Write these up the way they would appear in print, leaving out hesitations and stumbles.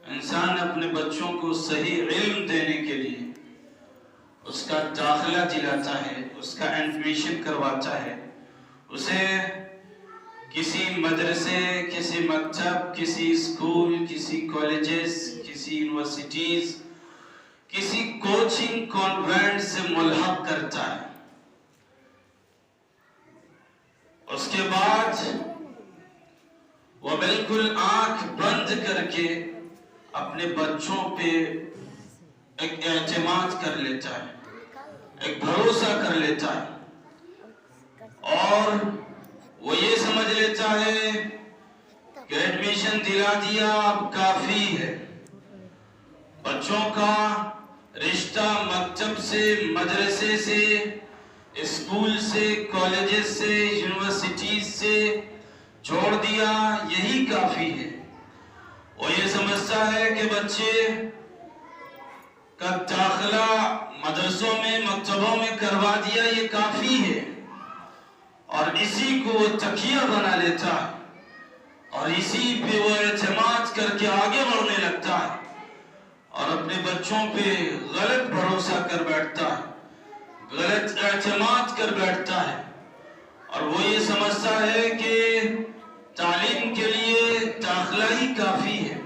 انسان اپنے بچوں کو صحیح علم دینے کے لیے اس کا داخلہ دلاتا ہے، اس کا ایڈمیشن کرواتا ہے، اسے کسی مدرسے، کسی مکتب، کسی اسکول، کسی کالجز، کسی یونیورسٹیز، کسی کوچنگ کانوینٹ سے ملحق کرتا ہے۔ اس کے بعد وہ بالکل آنکھ بند کر کے اپنے بچوں پہ ایک اعتماد کر لیتا ہے، ایک بھروسہ کر لیتا ہے، اور وہ یہ سمجھ لیتا ہے کہ ایڈمیشن دلا دیا اب کافی ہے۔ بچوں کا رشتہ مکتب سے، مدرسے سے، اسکول سے، کالجز سے، یونیورسٹیز سے چھوڑ دیا، یہی کافی ہے۔ وہ یہ سمجھتا ہے کہ بچے کا داخلہ مدرسوں میں، مکتبوں میں کروا دیا، یہ کافی ہے، اور اسی کو وہ تکیہ بنا لیتا ہے اور اسی پہ وہ اعتماد کر کے آگے بڑھنے لگتا ہے اور اپنے بچوں پہ غلط بھروسہ کر بیٹھتا ہے، غلط اعتماد کر بیٹھتا ہے، اور وہ یہ سمجھتا ہے کہ تعلیم کے لیے داخلہ ہی کافی ہے،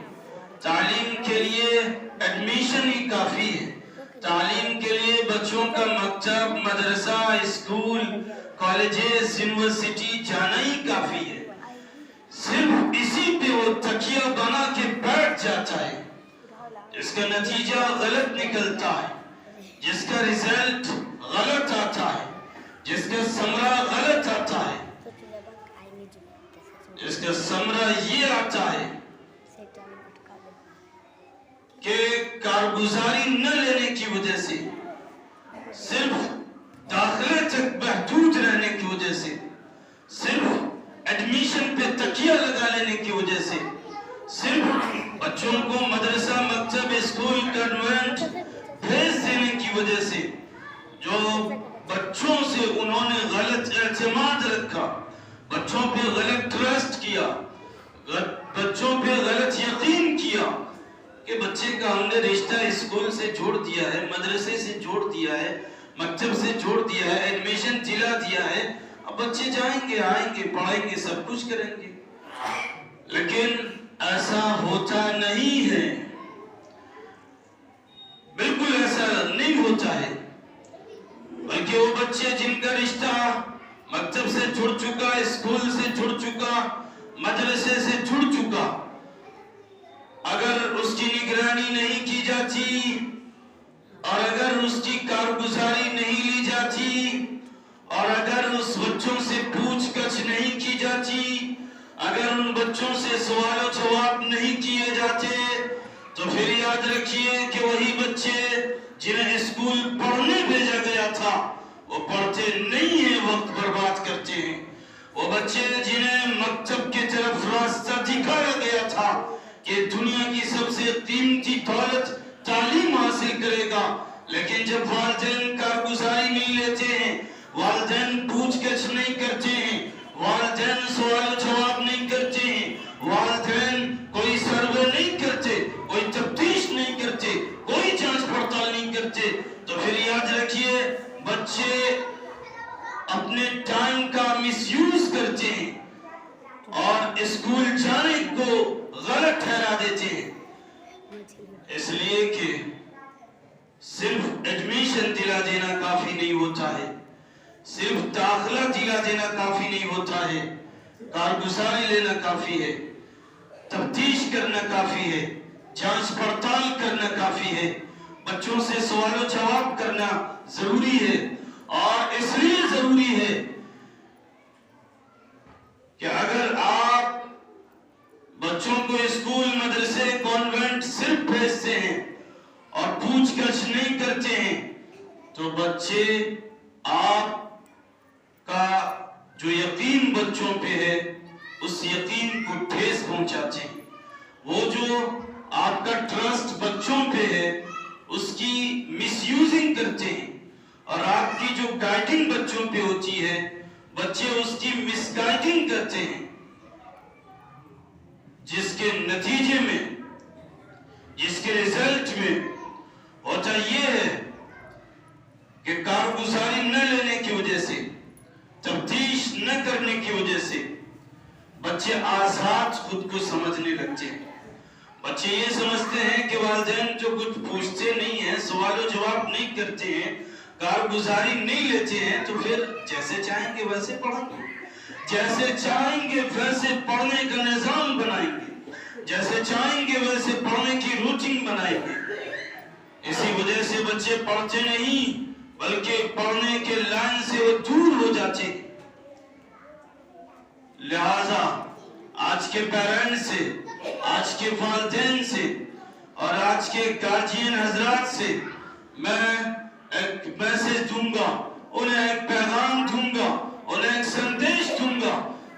تعلیم کے لیے ایڈمیشن ہی کافی ہے، تعلیم کے لیے بچوں کا مکتب، مدرسہ، اسکول، کالجز، یونیورسٹی جانا ہی کافی ہے۔ صرف اسی پہ وہ تکیہ بنا کے بیٹھ جاتا ہے، جس کا نتیجہ غلط نکلتا ہے، جس کا ریزلٹ غلط آتا ہے، جس کا ثمرہ غلط آتا ہے، جس کا ثمرہ یہ آتا ہے کہ کارگزاری نہ لینے کی وجہ سے، صرف داخلے تک محدود رہنے کی وجہ سے، صرف ایڈمیشن پہ تکیہ لگا لینے کی وجہ سے، صرف بچوں کو مدرسہ، مکتب، اسکول، کانوینٹ بھیج دینے کی وجہ سے، جو بچوں سے انہوں نے غلط اعتماد رکھا، بچوں پہ غلط ٹرسٹ کیا، بچوں پہ غلط یقین کیا کہ بچے کا ہم نے رشتہ اسکول سے جوڑ دیا ہے، مدرسے سے جوڑ دیا ہے، مکتب سے جوڑ دیا ہے، ایڈمیشن دلا دیا ہے، اب بچے جائیں گے، آئیں گے، پڑھائیں گے، سب کچھ کریں گے۔ لیکن ایسا ہوتا نہیں ہے، بالکل ایسا نہیں ہوتا ہے، بلکہ وہ بچے جن کا رشتہ مکتب سے جڑ چکا، اسکول سے جڑ چکا، مدرسے سے جڑ چکا، اگر اس کی نگرانی نہیں کی جاتی اور اگر اس کی کارگزاری نہیں لی جاتی اور اگر اس بچوں سے پوچھ گچھ نہیں کی جاتی، اگر ان بچوں سے سوال و جواب نہیں کیے جاتے، تو پھر یاد رکھیے کہ وہی بچے جنہیں اسکول پڑھنے بھیجا گیا تھا وہ پڑھتے نہیں ہیں، وقت برباد کرتے ہیں۔ وہ بچے جنہیں مکتب کی طرف راستہ دکھایا گیا تھا کہ دنیا کی سب سے قیمتی دولت تعلیم حاصل کرے گا، لیکن جب والدین کارگزاری نہیں لیتے ہیں، والدین پوچھ گچھ نہیں کرتے ہیں، والدین سوال و جواب نہیں کرتے ہیں، والدین کوئی سروے نہیں کرتے، کوئی تفتیش نہیں کرتے، کوئی جانچ پڑتال نہیں کرتے، تو پھر یاد رکھیے بچے اپنے ٹائم کا مس یوز کرتے ہیں اور اسکول جانے کو غلط ٹھہرا دیتے ہیں، اس لیے کہ صرف ایڈمیشن دلا دینا کافی نہیں ہوتا ہے، صرف داخلہ دلا دینا کافی نہیں ہوتا ہے، کارگزاری لینا کافی ہے، تفتیش کرنا کافی ہے، جانچ پڑتال کرنا کافی ہے، بچوں سے سوال و جواب کرنا ضروری ہے، اور اس لیے ضروری ہے کہ اگر آپ بچوں کو اسکول، مدرسے، کانوینٹ صرف بھیجتے ہیں اور پوچھ گچھ نہیں کرتے ہیں تو بچے آپ کا جو یقین بچوں پہ ہے اس یقین کو ٹھیس پہنچاتے ہیں، وہ جو آپ کا ٹرسٹ بچوں پہ ہے اس کی مس یوزنگ کرتے ہیں، اور آپ کی جو گائیڈنگ بچوں پہ ہوتی ہے بچے اس کی مس گائیڈنگ کرتے ہیں، جس کے نتیجے میں جس کے رزلٹ میں ہوتا یہ ہے کہ کارگزاری نہ لینے کی وجہ سے، تفتیش نہ کرنے کی وجہ سے بچے آزاد خود کو سمجھنے لگتے ہیں۔ بچے یہ سمجھتے ہیں کہ والدین جو کچھ پوچھتے نہیں ہیں، سوال و جواب نہیں کرتے ہیں، کارگزاری نہیں لیتے ہیں، تو پھر جیسے چاہیں گے ویسے پڑھیں گے، جیسے چاہیں گے ویسے پڑھنے کا نظام بنائیں گے، جیسے چاہیں گے ویسے پڑھنے کی روٹین بنائیں گے۔ اسی وجہ سے بچے پڑھتے نہیں بلکہ پڑھنے کے لائن سے وہ دور ہو جاتے ہیں۔ لہذا آج کے پیرنٹس سے، آج کے والدین سے اور آج کے گارجین حضرات سے میں ایک میسج دوں گا، انہیں ایک پیغام دوں گا، انہیں ایک سندیش دوں گا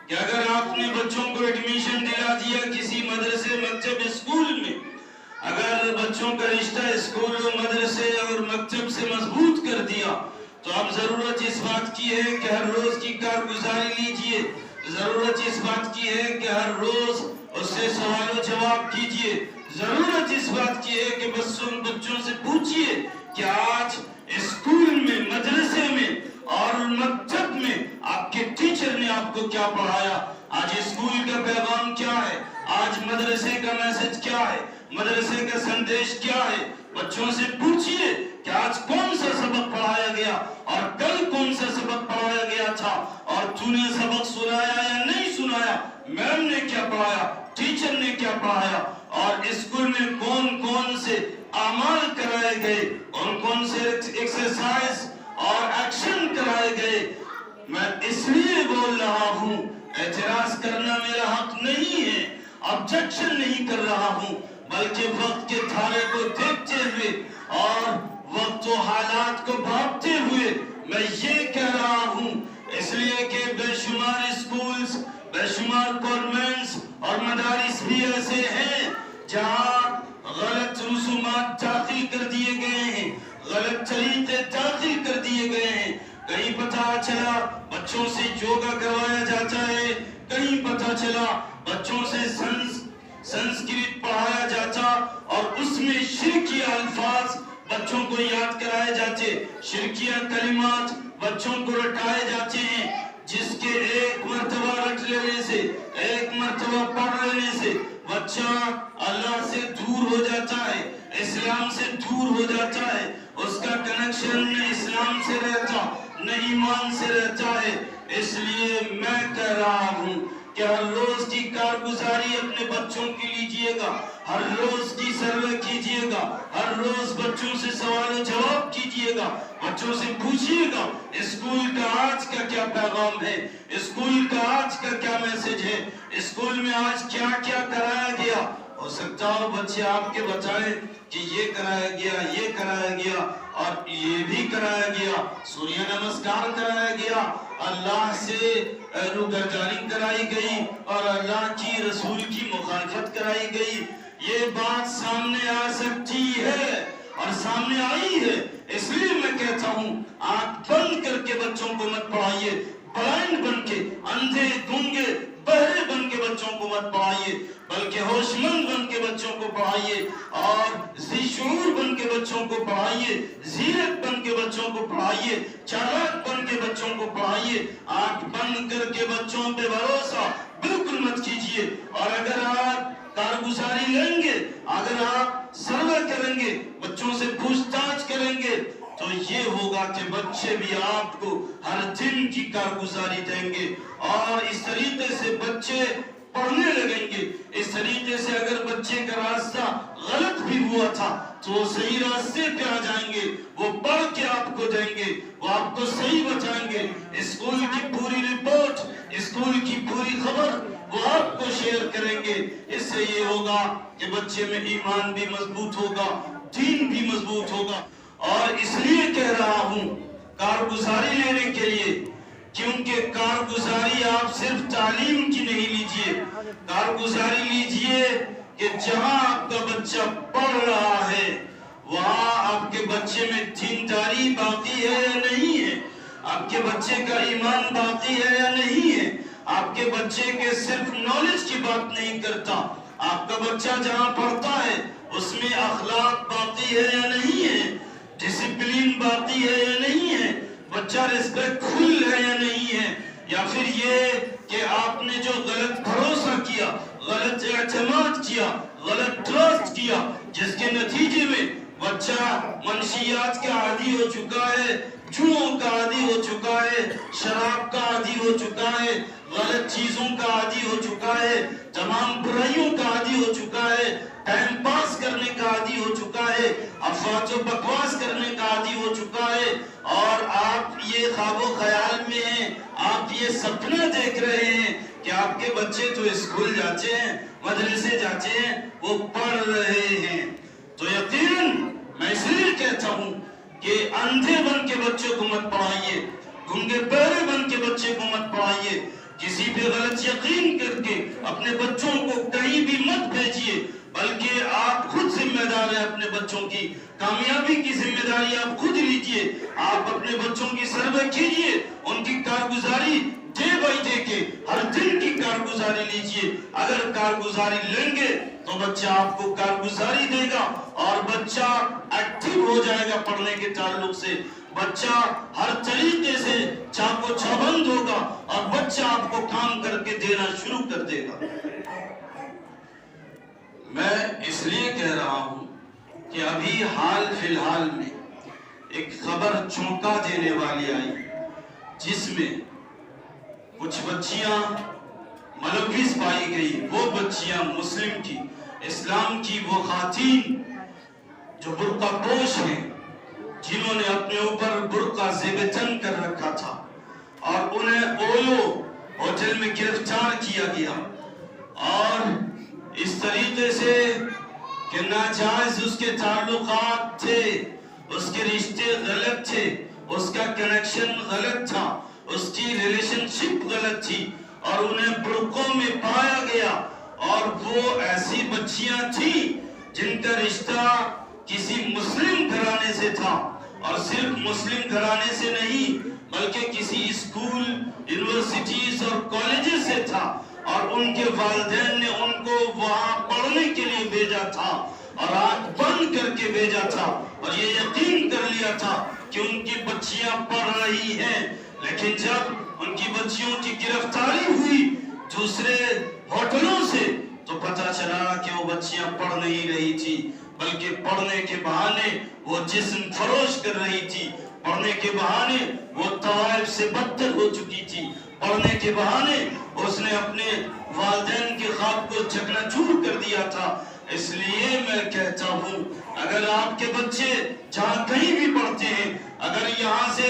کہ اگر آپ نے بچوں کو ایڈمیشن دلا دیا کسی مدرسے، مکتب، اسکول میں، اگر بچوں کا رشتہ اسکول و مدرسے اور مکتب سے مضبوط کر دیا، تو اب ضرورت اس بات کی ہے کہ ہر روز کی کارگزاری لیجئے، ضرورت اس بات کی ہے کہ ہر روز اس سے سوال و جواب کیجئے، ضرورت اس بات کی ہے کہ بچوں سے پوچھئے کہ آج اسکول میں، مدرسے میں اور مکتب میں آپ کے ٹیچر نے آپ کو کیا پڑھایا، آج اسکول کا پیغام کیا ہے، آج مدرسے کا میسج کیا ہے، مدرسے کا سندیش کیا ہے۔ بچوں سے پوچھئے کہ آج کون سا سبق پڑھایا گیا اور کل کون سا سبق پڑھایا گیا تھا، اور تو نے سبق سنایا یا نہیں سنایا، میم نے کیا پڑھایا، ٹیچر نے کیا پڑھایا، اور اسکول میں کون کون سے اعمال کرائے گئے، کون سے ایکسرسائز اور ایکشن کرائے گئے۔ میں اس لیے بول رہا ہوں، اعتراض کرنا میرا حق نہیں ہے، آبجیکشن نہیں کر رہا ہوں، بلکہ وقت کے دھارے کو دیکھتے ہوئے اور وقت و حالات کو بھاپتے ہوئے میں یہ کہہ رہا ہوں، اس لیے کہ بے شمار اسکولز، بے شمار گورنمنٹس اور مدارس بھی ایسے ہیں جہاں غلط رسومات داخل کر دیے گئے ہیں، غلط طریقے داخل کر دیے گئے ہیں۔ کہیں پتہ چلا بچوں سے یوگا کروایا جاتا ہے، کہیں پتہ چلا بچوں سے سنسکرت پڑھایا جاتا اور اس میں شرکیہ الفاظ بچوں کو یاد کرائے جاتے، شرکیہ کلمات بچوں کو رٹائے جاتے ہیں، جس کے ایک مرتبہ رٹ لینے سے، ایک مرتبہ پڑھ لینے سے بچہ اللہ سے دور ہو جاتا ہے، اسلام سے دور ہو جاتا ہے، اس کا کنیکشن نہ اسلام سے رہتا نہ ایمان سے رہتا ہے۔ اس لیے میں کہہ رہا ہوں کہ ہر روز کی کارگزاری اپنے بچوں کی لیجئے گا، ہر روز کی سروے کیجئے گا، ہر روز بچوں سے سوال و جواب کیجئے گا، بچوں سے پوچھئے گا اسکول کا آج کا کیا پیغام ہے، اسکول کا آج کا کیا میسج ہے، اسکول میں آج کیا کیا کرایا گیا۔ ہو سکتا ہو بچے آپ کے بتائیں کہ یہ کرایا گیا، یہ کرایا گیا اور یہ بھی کرایا گیا، سوریہ نمسکار کرایا گیا، اللہ سے روگردانی کرائی گئی اور اللہ کی رسول کی مخالفت کرائی گئی۔ یہ بات سامنے آ سکتی ہے اور سامنے آئی ہے، اس لیے میں کہتا ہوں آنکھ بند کر کے بچوں کو مت پڑھائیے، بلائنڈ بن کے، اندھے گونگے بہرے بن کے بچوں کو مت پڑھائیے، بلکہ ہوش مند بن کے بچوں کو پڑھائیے اور ذی شعور بن کے بچوں کو پڑھائیے، زیرک بن کے بچوں کو پڑھائیے، چالاک بن کے بچوں کو پڑھائیے۔ آنکھ بند کر کے بچوں پہ بھروسہ بالکل مت کیجیے، اور اگر آپ کارگزاری لیں گے، اگر آپ سروے کریں گے، بچوں سے پوچھ تاچھ کریں گے، تو یہ ہوگا کہ بچے بھی آپ کو ہر دن کی کارگزاری دیں گے، اور اس طریقے سے بچے پڑھنے لگیں گے۔ اس طریقے سے اگر بچے کا راستہ غلط بھی ہوا تھا تو وہ صحیح راستے پہ آ جائیں گے، وہ پڑھ کے آپ کو دیں گے، وہ آپ کو صحیح بتائیں گے، اسکول کی پوری رپورٹ، اسکول کی پوری خبر وہ آپ کو شیئر کریں گے۔ اس سے یہ ہوگا کہ بچے میں ایمان بھی مضبوط ہوگا، دین بھی مضبوط ہوگا۔ اور اس لیے کہہ رہا ہوں کارگزاری لینے کے لیے، کیونکہ کارگزاری آپ صرف تعلیم کی نہیں لیجئے، کارگزاری لیجئے کہ جہاں آپ کا بچہ پڑھ رہا ہے وہاں آپ کے بچے میں دینداری باقی ہے یا نہیں ہے، آپ کے بچے کا ایمان باقی ہے یا نہیں ہے، آپ کے بچے کے صرف نالج کی بات نہیں کرتا، آپ کا بچہ جہاں پڑھتا ہے اس میں میں اخلاق باقی ہے یا نہیں ہے، ڈسپلین باقی ہے یا نہیں ہے، بچہ ریسپیکٹ فل ہے یا نہیں ہے، یا پھر یہ کہ آپ نے جو غلط بھروسہ کیا، غلط اعتماد کیا، غلط ٹرسٹ کیا، جس کے نتیجے میں بچہ منشیات کا عادی ہو چکا ہے، جوؤں کا عادی ہو چکا ہے، شراب کا عادی ہو چکا ہے، غلط چیزوں کا عادی ہو چکا ہے، تمام برائیوں کا عادی ہو چکا ہے، ٹائم پاس کرنے کا عادی ہو چکا ہے، افواج و بکواس کرنے کا عادی ہو چکا ہے، اور آپ یہ خواب و خیال میں ہیں، آپ یہ سپنا دیکھ رہے ہیں کہ آپ کے بچے تو اسکول جاتے ہیں، مدرسے جاتے ہیں، وہ پڑھ رہے ہیں، تو یقیناً میں اس لیے کہتا ہوں کہ اندھے بن کے بچوں کو مت پڑھائیے، گنگے بہرے بن کے بچے کو مت پڑھائیے، کسی پہ غلط یقین کر کے اپنے بچوں کو کہیں بھی مت بھیجیے، بلکہ آپ خود ذمہ دار ہیں اپنے بچوں کی کامیابی کی ذمہ داری آپ خود لیجئے، آپ اپنے بچوں کی سروے کیجئے، ان کی کارگزاری ڈے بائی ڈے کے ہر دن کی کارگزاری لیجئے، اگر کارگزاری لیں گے تو بچہ آپ کو کارگزاری دے گا اور بچہ ایکٹیو ہو جائے گا پڑھنے کے تعلق سے، بچہ ہر طریقے سے چاقو چابند ہوگا اور بچہ آپ کو کام کر کے دینا شروع کر دے گا۔ میں اس لیے کہہ رہا ہوں کہ ابھی حال فی الحال میں ایک خبر چونکا دینے والی آئی، جس میں کچھ بچیاں ملوث پائی گئی، وہ بچیاں مسلم کی، اسلام کی وہ خواتین جو برقع پوش ہیں، جنہوں نے اپنے اوپر برقع زیب تن کر رکھا تھا، اور انہیں اویو ہوٹل میں گرفتار کیا گیا، اور اس طریقے سے کہ ناجائز اس کے تعلقات تھے، اس کے رشتے غلط تھے، اس کا کنیکشن غلط تھا، اس کی ریلیشن شپ غلط تھی، اور انہیں برقعوں میں پایا گیا، اور وہ ایسی بچیاں تھیں جن کا رشتہ کسی مسلم گھرانے سے تھا، اور صرف مسلم گھرانے سے نہیں بلکہ کسی اسکول، یونیورسٹیز اور کالجز سے تھا، اور ان کے والدین نے ان کو وہاں پڑھنے کے لیے بھیجا تھا، اور آنکھ بند کر کے بھیجا تھا، اور یہ یقین کر لیا تھا کہ ان کی بچیاں پڑھ رہی ہیں، لیکن جب ان کی بچیوں کی گرفتاری ہوئی دوسرے ہوٹلوں سے تو پتہ چلا کہ وہ بچیاں پڑھ نہیں رہی تھی، بلکہ پڑھنے کے بہانے وہ جسم فروش کر رہی تھی، پڑھنے کے بہانے وہ طوائف سے بدتر ہو چکی تھی، پڑھنے کے بہانے اس نے اپنے والدین کے خواب کو چکنا چور کر دیا تھا۔ اس لیے میں کہتا ہوں اگر آپ کے بچے جہاں کہیں بھی پڑھتے ہیں، اگر یہاں سے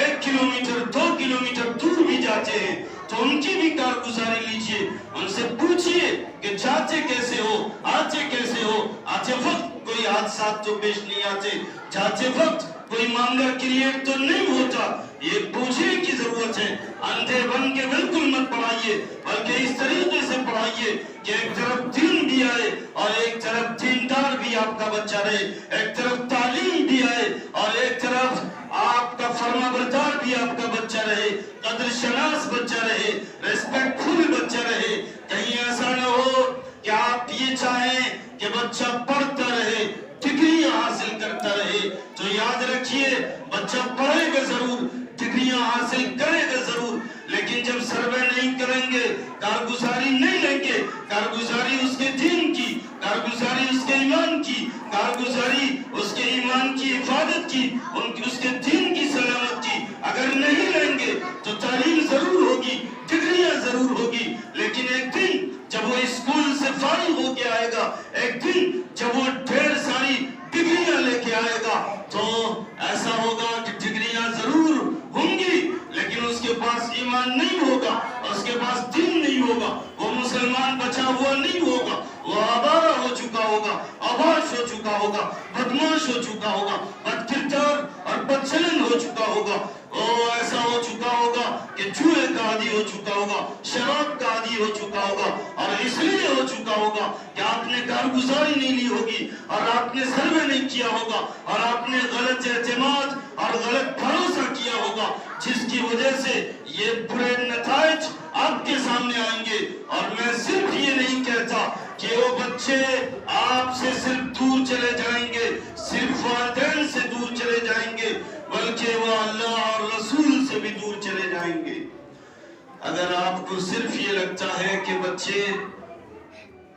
1 کلومیٹر 2 کلومیٹر دور بھی جاتے ہیں تو ان کی بھی کارگزاری لیجئے، ان سے پوچھئے کہ جاتے کیسے ہو، آتے کیسے ہو، آتے وقت کوئی حادثات تو پیش نہیں آتے، جاتے وقت کوئی معاملہ کریٹ تو نہیں ہوتا، یہ پوچھنے کی ضرورت ہے۔ اندھے بن کے بالکل مت پڑھائیے، بلکہ اس طریقے سے پڑھائیے کہ ایک طرف دین بھی آئے اور ایک طرف دیندار بھی آپ کا بچہ رہے، ایک طرف تعلیم بھی آئے اور ایک طرف آپ کا فرما بردار بھی آپ کا بچہ رہے، قدر شناس بچہ رہے، ریسپیکٹ فل بچہ رہے۔ کہیں ایسا نہ ہو کہ آپ یہ چاہیں کہ بچہ پڑھتا رہے، ڈگریاں حاصل کرتا رہے، تو یاد رکھیے بچہ پڑھے گا ضرور، ڈگریاں حاصل کرے گا ضرور، لیکن جب سروے نہیں کریں گے، کارگزاری نہیں لیں گے، کارگزاری اس کے دین کی، کارگزاری اس کے ایمان کی، کارگزاری اس کے ایمان کی حفاظت کی، اس کے دین کی سلامت کی اگر نہیں لیں گے تو تعلیم ضرور ہوگی، ڈگریاں ضرور ہوگی، لیکن ایک دن جب وہ اسکول سے فارغ ہو کے آئے گا، ایک دن جب وہ ڈھیر ساری ڈگریاں لے کے آئے گا تو ایسا ہوگا کہ ڈگریاں ضرور ہوں گی لیکن اس کے پاس ایمان نہیں ہوگا، اس کے پاس دین نہیں ہوگا، وہ مسلمان بچا ہوا نہیں ہوگا، وہ آوارہ ہو چکا ہوگا، آباش ہو چکا ہوگا، بدماش ہو چکا ہوگا، بد کردار اور بدچلن ہو چکا ہوگا، وہ ایسا ہو چکا ہوگا کہ جوئے کا عادی ہو چکا ہوگا، شراب کا عادی ہو چکا ہوگا، اور اس لیے ہو چکا ہوگا کہ آپ نے کارگزاری نہیں لی ہوگی اور آپ نے سروے نہیں کیا ہوگا اور آپ نے غلط اعتماد اور غلط بھروسہ کیا ہوگا، جس کی وجہ سے یہ برے نتائج آپ کے سامنے آئیں گے۔ اور میں صرف یہ نہیں کہتا کہ وہ بچے آپ سے صرف دور چلے جائیں گے، صرف والدین سے دور چلے جائیں گے، بلکہ وہ اللہ اور رسول سے بھی دور چلے جائیں گے۔ اگر آپ کو صرف یہ لگتا ہے کہ بچے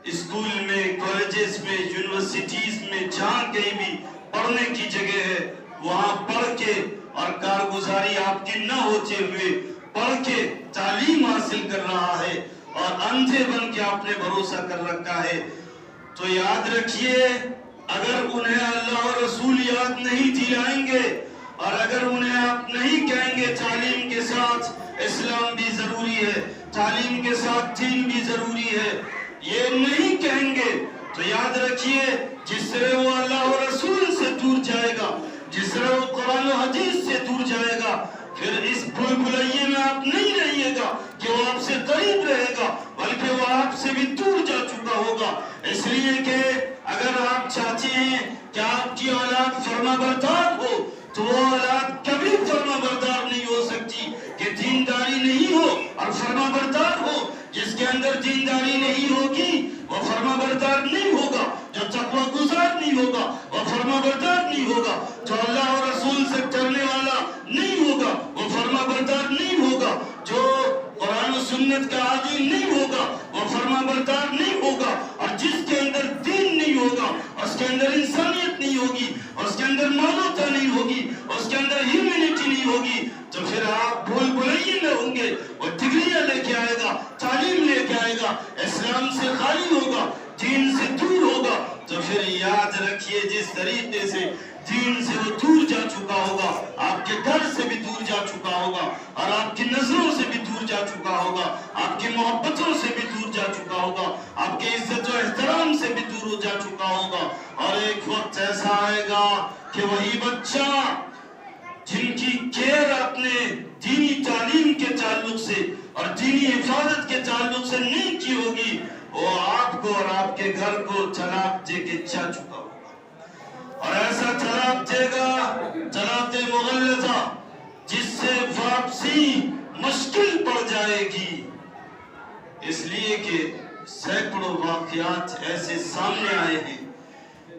اسکول میں، کالجز میں، یونیورسٹیز میں جہاں کہیں بھی پڑھنے کی جگہ ہے وہاں پڑھ کے اور کارگزاری آپ کی نہ ہوتے ہوئے پڑھ کے تعلیم حاصل کر رہا ہے اور اندھے بن کے آپ نے بھروسہ کر رکھا ہے، تو یاد رکھیے اگر انہیں اللہ اور رسول یاد نہیں دلائیں گے اور اگر انہیں آپ نہیں کہیں گے تعلیم کے ساتھ اسلام بھی ضروری ہے، تعلیم کے ساتھ دین بھی ضروری ہے، یہ نہیں کہیں گے تو یاد رکھیے جس طرح وہ اللہ اور رسول سے دور جائے گا، جس طرح وہ قرآن و حدیث سے دور جائے گا، پھر اس بھول بھلائیے میں آپ نہیں رہیے گا کہ وہ آپ سے قریب رہے گا، بلکہ وہ آپ سے بھی دور جا چکا ہوگا۔ اس لیے کہ اگر آپ چاہتے ہیں کہ آپ کی اولاد فرما بردار ہو تو وہ اولاد کبھی فرما بردار نہیں ہو سکتی کہ دینداری نہیں ہو اور فرما بردار ہو۔ جس کے اندر دینداری نہیں ہوگی وہ فرما بردار نہیں ہوگا، جو تقوی گزار نہیں ہوگا وہ فرما بردار نہیں ہوگا، جو اللہ اور رسول سے ڈرنے والا نہیں ہوگا وہ فرما بردار نہیں ہوگا، جو قرآن و سنت کا عادی نہیں ہوگا وہ فرما بردار نہیں ہوگا، اور جس کے اندر دین نہیں ہوگا، اس کے اندر انسانیت نہیں ہوگی، اس کے اندر مانوتا نہیں ہوگی، اس کے اندر ہیومینٹی نہیں ہوگی، تو پھر آپ بھول بھلائیے میں ہوں گے۔ وہ ڈگریاں لے کے آئے گا، تعلیم لے کے آئے گا، اسلام سے خالی ہوگا، دین سے دور ہوگا، تو پھر یاد رکھیے جس طریقے سے دین سے وہ دور جا چکا ہوگا، آپ کے گھر سے بھی دور جا چکا ہوگا اور آپ کی نظروں سے بھی دور جا چکا ہوگا، آپ کی محبتوں سے بھی دور جا چکا ہوگا، آپ کے عزت و احترام سے بھی دور ہو جا چکا ہوگا، اور ایک وقت ایسا آئے گا کہ وہی بچہ جن کی کیئر اپنے دینی تعلیم کے تعلق سے اور دینی حفاظت کے تعلق سے نہیں کی ہوگی، وہ آپ کو اور آپ کے گھر کو طلاق دے کے جا چکا ہوگا، اور ایسا طلاق دے گا طلاق مغلظہ جس سے واپسی مشکل پڑ جائے گی، اس لیے کہ سینکڑوں واقعات ایسے سامنے آئے ہیں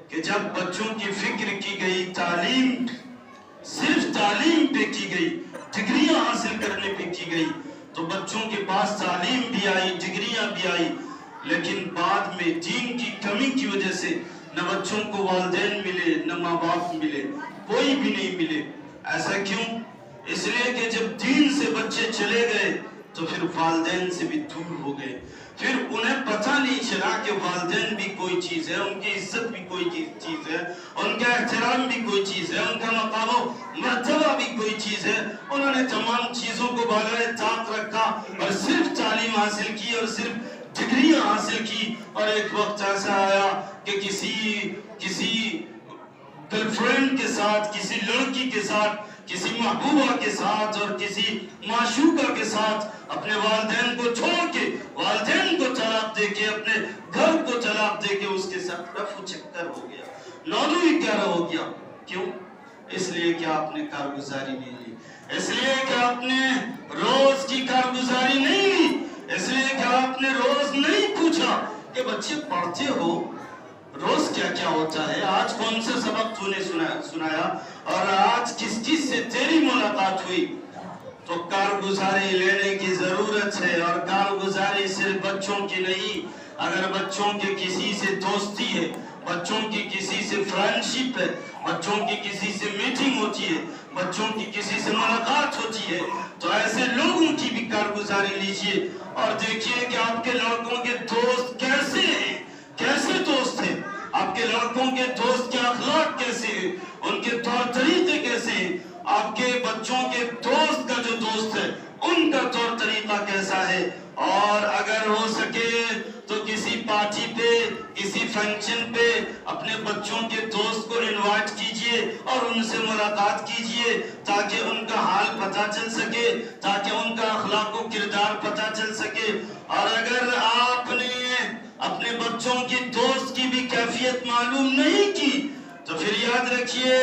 کہ جب بچوں کی فکر کی گئی، تعلیم صرف تعلیم پہ کی گئی، ڈگریاں حاصل کرنے پہ کی گئی، تو بچوں کے پاس تعلیم بھی آئی، ڈگریاں بھی آئی، لیکن بعد میں دین کی کمی کی وجہ سے نہ بچوں کو والدین ملے، نہ ماں باپ ملے، کوئی بھی نہیں ملے۔ ایسا کیوں؟ اس لیے کہ جب دین سے بچے چلے گئے تو پھر والدین سے بھی دور ہو گئے، پھر انہیں پتہ نہیں چلا کہ والدین بھی کوئی چیز ہے، ان کی عزت بھی کوئی چیز ہے، ان کا احترام بھی کوئی چیز ہے، ان کا مقام و مرتبہ بھی کوئی چیز ہے۔ انہوں نے تمام چیزوں کو بالائے طاق رکھا اور صرف تعلیم حاصل کی اور صرف ڈگریاں حاصل کی، اور ایک وقت ایسا آیا کہ کسی گرل فرینڈ کے ساتھ، کسی لڑکی کے ساتھ، کسی محبوبہ کے ساتھ اور کسی معشوقہ کے ساتھ اپنے والدین کو چھوڑ کے، والدین کو طلاق دے کے، اپنے گھر کو طلاق دے کے اس کے ساتھ رفع چکر ہو گیا، نودوی گیارہ ہو گیا۔ کیوں؟ اس لیے کہ آپ نے کارگزاری نہیں لی، اس لیے کہ آپ نے روز کی کارگزاری نہیں لی، اس لیے کہ آپ نے روز نہیں پوچھا کہ بچے پڑھتے ہو، روز کیا کیا ہوتا ہے، آج کون سے سبق تو نے سنایا اور آج کس چیز سے تیری ملاقات ہوئی۔ تو کارگزاری لینے کی ضرورت ہے، اور کارگزاری صرف بچوں کی نہیں، اگر بچوں کے کسی سے دوستی ہے، بچوں کی کسی سے فرینڈشپ ہے، بچوں کی کسی سے میٹنگ ہوتی ہے، بچوں کی کسی سے ملاقات ہوتی ہے، تو ایسے لوگوں کی بھی کارگزاری لیجئے اور دیکھیے کہ آپ کے لڑکوں کے دوست کیسے ہیں، کیسے دوست ہیں، آپ کے لڑکوں کے دوست کے اخلاق کیسے ہیں، ان کے طور طریقے کیسے ہیں، آپ کے بچوں کے دوست کا جو دوست ہے ان کا طور طریقہ کیسا ہے۔ اور اگر ہو سکے تو کسی پارٹی پہ، کسی فنکشن پہ اپنے بچوں کے دوست کو انوائٹ کیجئے اور ان سے ملاقات کیجئے تاکہ ان کا حال پتہ چل سکے، تاکہ ان کا اخلاق و کردار پتہ چل سکے۔ اور اگر آپ نے اپنے بچوں کی دوست کی بھی کیفیت معلوم نہیں کی تو پھر یاد رکھیے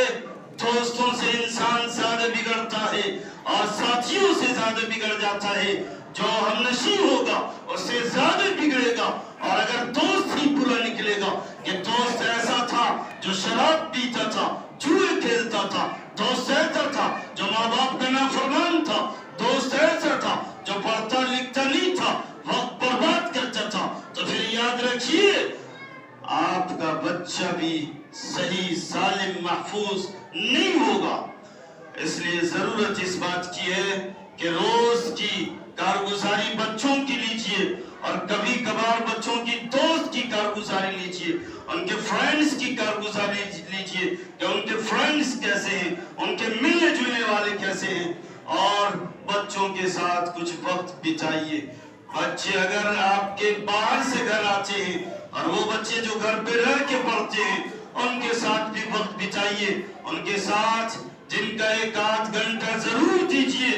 دوستوں سے انسان زیادہ بگڑتا ہے اور ساتھیوں سے زیادہ بگڑ جاتا ہے، جو ہم نشی ہوگا اس سے زیادہ بگڑے گا، اور اگر دوست ہی برا نکلے گا کہ دوست ایسا تھا جو شراب پیتا تھا، جوئے کھیلتا تھا، دوست ایسا تھا جو ماں باپ کا نافرمان تھا، دوست ایسا تھا جو پڑھتا لکھتا نہیں تھا، وقت برباد کرتا تھا، تو پھر یاد رکھیے آپ کا بچہ بھی صحیح سالم محفوظ نہیں ہوگا۔ اس لیے ضرورت اس بات کی ہے کہ روز کی کارگزاری بچوں کی لیجئے، اور کبھی کبھار بچوں کی دوست کی کارگزاری لیجئے، ان کے فرینڈز کی کارگزاری لیجئے کہ ان کے فرینڈز کیسے ہیں، ان کے ملنے جلنے والے کیسے ہیں، اور بچوں کے ساتھ کچھ وقت بتائیے۔ بچے اگر آپ کے باہر سے گھر آتے ہیں، اور وہ بچے جو گھر پہ رہ کے پڑھتے ہیں، ان کے ساتھ بھی وقت بتائیے، ان کے ساتھ جن کا 1-8 گھنٹہ ضرور دیجئے،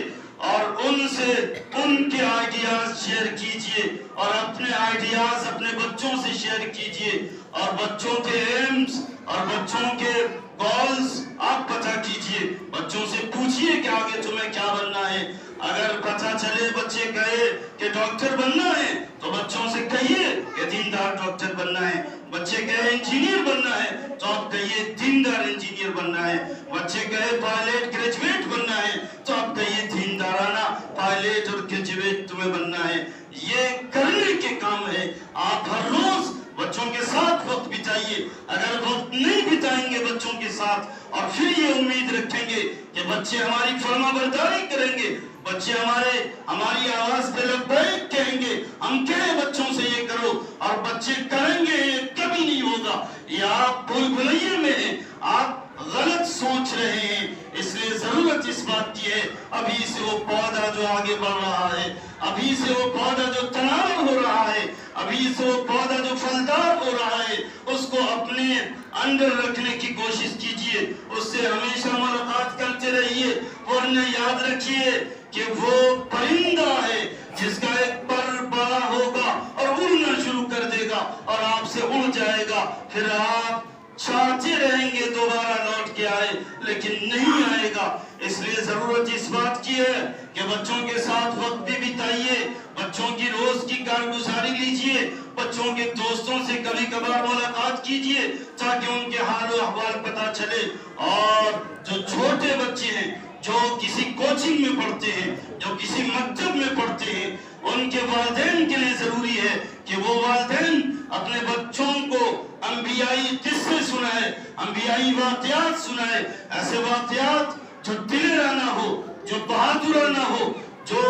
اور ان سے ان کے آئیڈیاز شیئر کیجئے، اور اپنے آئیڈیاز اپنے بچوں سے شیئر کیجئے، اور بچوں کے ایمز اور بچوں کے گولز آپ پتہ کیجئے، بچوں سے پوچھئے کہ آگے تمہیں کیا بننا ہے۔ اگر پتہ چلے بچے کہے کہ ڈاکٹر بننا ہے تو بچوں سے کہیے کہ دیندار ڈاکٹر بننا ہے، بچے کہے انجینئر بننا ہے تو آپ کہیے دیندار انجینئر بننا ہے، بچے کہے پائلٹ گریجویٹ بننا ہے تو آپ کہیے دیندارانہ پائلٹ اور گریجویٹ تمہیں بننا ہے۔ یہ کرنے کے کام ہے۔ آپ ہر روز بچوں کے ساتھ وقت بتائیے۔ اگر وقت نہیں بتائیں گے بچوں کے ساتھ اور پھر یہ امید رکھیں گے کہ بچے ہماری فرما برداری کریں گے، بچے ہماری آواز پہ لبیک کہیں گے، ہم کہیں بچوں سے یہ کرو اور بچے کریں گے، یہ کبھی نہیں ہوگا۔ یہ آپ بھول بھلائیے میں ہیں، آپ غلط سوچ رہے ہیں۔ اس لیے ضرورت اس بات کی ہے ابھی سے وہ پودا جو آگے بڑھ رہا ہے، ابھی سے وہ پودا جو تناور ہو رہا ہے، ابھی سے وہ پودا جو پھلدار ہو رہا ہے، اس کو اپنے اندر رکھنے کی کوشش کیجئے، اس سے ہمیشہ ملاقات کرتے رہیے، ورنہ یاد رکھیے کہ وہ پرندہ ہے جس کا ایک پر بڑا ہوگا اور اڑنا شروع کر دے گا اور آپ سے اڑ جائے گا، پھر آپ چاہتے رہیں گے دوبارہ لوٹ کے آئے لیکن نہیں آئے گا۔ اس لیے ضرورت اس بات کی ہے کہ بچوں کے ساتھ وقت بھی بتائیے، بچوں کی روز کی کارگزاری لیجئے، بچوں کے دوستوں سے کبھی کبھار ملاقات کیجئے تاکہ ان کے حال و احوال پتہ چلے۔ اور جو چھوٹے بچے ہیں جو کسی کوچنگ میں پڑھتے ہیں، جو کسی مکتب میں پڑھتے ہیں، ان کے والدین کے لیے ضروری ہے کہ وہ والدین اپنے بچوں کو انبیائی قصے سنائے، انبیائی واقعات سنائے، ایسے واقعات جو دلرانہ ہو، جو بہادرانہ ہو، جو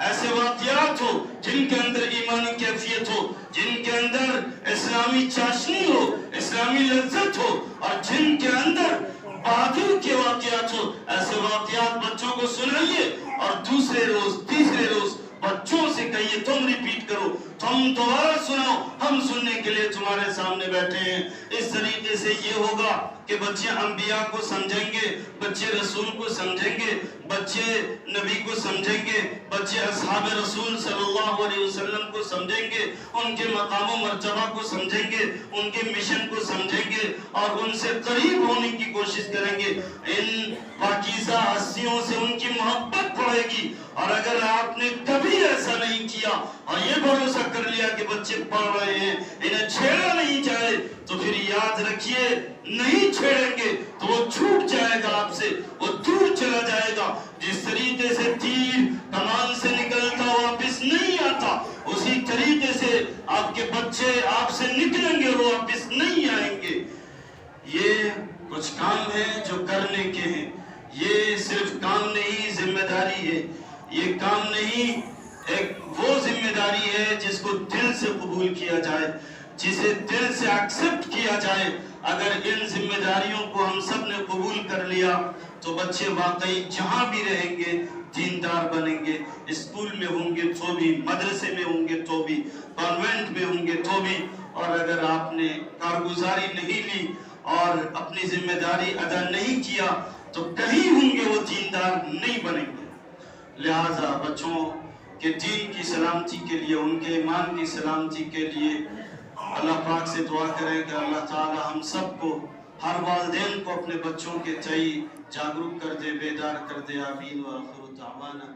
ایسے واقعات ہو جن کے اندر ایمانی کیفیت ہو، جن کے اندر اسلامی چاشنی ہو، اسلامی لذت ہو، اور جن کے اندر بہادر کے واقعات ہو۔ ایسے واقعات بچوں کو سنائیے اور دوسرے روز تیسرے روز بچوں سے کہیے تم ریپیٹ کرو، تم دوبارہ سناؤ، ہم سننے کے لیے تمہارے سامنے بیٹھے ہیں۔ اس طریقے سے یہ ہوگا کہ بچے انبیاء کو سمجھیں گے، بچے رسول کو سمجھیں گے، بچے نبی کو سمجھیں گے، بچے اصحاب رسول صلی اللہ علیہ وسلم کو سمجھیں گے، ان کے مقام و مرتبہ کو سمجھیں گے، ان کے مشن کو سمجھیں گے اور ان سے قریب ہونے کی کوشش کریں گے۔ ان پاکیزہ ہستیوں سے ان کی محبت پڑے گی۔ اور اگر آپ نے کبھی ایسا نہیں کیا اور یہ بھروسہ کر لیا کہ بچے پڑھ رہے ہیں، انہیں چھیڑا نہیں جائے، تو پھر یاد رکھیے نہیں چھیڑیں گے تو وہ چھوٹ جائے گا آپ سے، وہ دور چلا جائے گا۔ جس طریقے سے تیر کمان سے نکلتا واپس نہیں آتا، اسی طریقے سے آپ کے بچے آپ سے نکلیں گے اور واپس نہیں آئیں گے۔ یہ کچھ کام ہیں جو کرنے کے ہیں، یہ صرف کام نہیں ذمہ داری ہے، یہ کام نہیں ایک وہ ذمہ داری ہے جس کو دل سے قبول کیا جائے، جسے دل سے ایکسپٹ کیا جائے۔ اگر ان ذمہ داریوں کو ہم سب نے قبول کر لیا تو بچے واقعی جہاں بھی رہیں گے دیندار بنیں گے، اسکول میں ہوں گے تو بھی، مدرسے میں ہوں گے تو بھی، کانوینٹ میں ہوں گے تو بھی۔ اور اگر آپ نے کارگزاری نہیں لی اور اپنی ذمہ داری ادا نہیں کیا تو کہیں ہوں گے وہ دیندار نہیں بنیں گے۔ لہٰذا بچوں کے دین کی سلامتی کے لیے، ان کے ایمان کی سلامتی کے لیے اللہ پاک سے دعا کریں کہ اللہ تعالی ہم سب کو، ہر والدین کو اپنے بچوں کے تئیں جاگروک کر دے، بیدار کر دے۔ آمین وآخر دعوانا